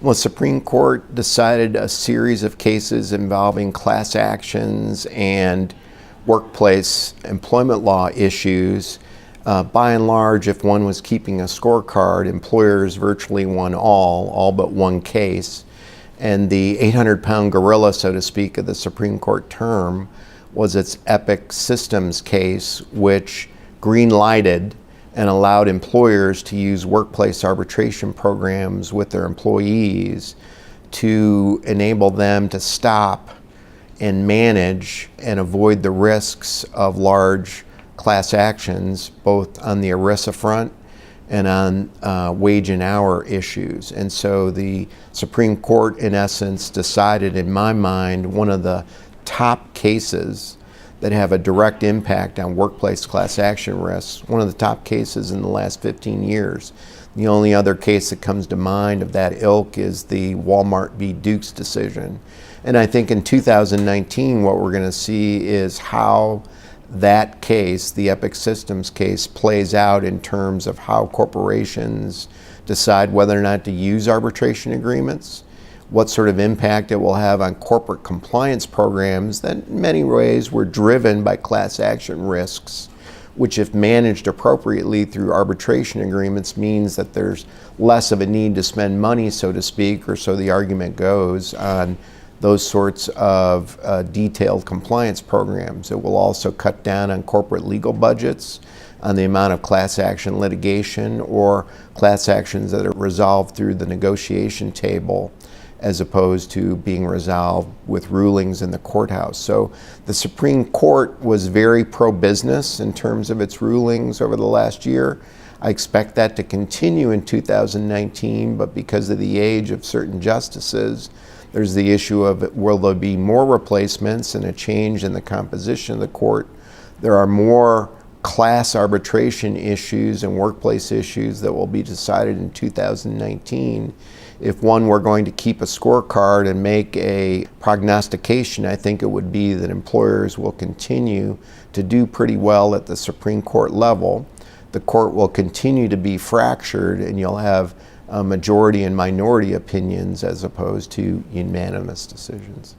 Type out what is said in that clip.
Well, the Supreme Court decided a series of cases involving class actions and workplace employment law issues. By and large, if one was keeping a scorecard, employers virtually won all but one case. And the 800-pound gorilla, so to speak, of the Supreme Court term was its Epic Systems case, which green-lighted and allowed employers to use workplace arbitration programs with their employees to enable them to stop and manage and avoid the risks of large class actions, both on the ERISA front and on wage and hour issues. And so the Supreme Court, in essence, decided, in my mind, one of the top cases that have a direct impact on workplace class action risks, one of the top cases in the last 15 years. The only other case that comes to mind of that ilk is the Walmart v. Dukes decision. And I think in 2019, what we're going to see is how that case, the Epic Systems case, plays out in terms of how corporations decide whether or not to use arbitration agreements, what sort of impact it will have on corporate compliance programs that in many ways were driven by class action risks, which if managed appropriately through arbitration agreements means that there's less of a need to spend money, so to speak, or so the argument goes, on those sorts of detailed compliance programs. It will also cut down on corporate legal budgets, on the amount of class action litigation or class actions that are resolved through the negotiation table, as opposed to being resolved with rulings in the courthouse. So the Supreme Court was very pro-business in terms of its rulings over the last year. I expect that to continue in 2019, but because of the age of certain justices, there's the issue of will there be more replacements and a change in the composition of the court. There are more class arbitration issues and workplace issues that will be decided in 2019. If one were going to keep a scorecard and make a prognostication, I think it would be that employers will continue to do pretty well at the Supreme Court level. The court will continue to be fractured, and you'll have majority and minority opinions as opposed to unanimous decisions.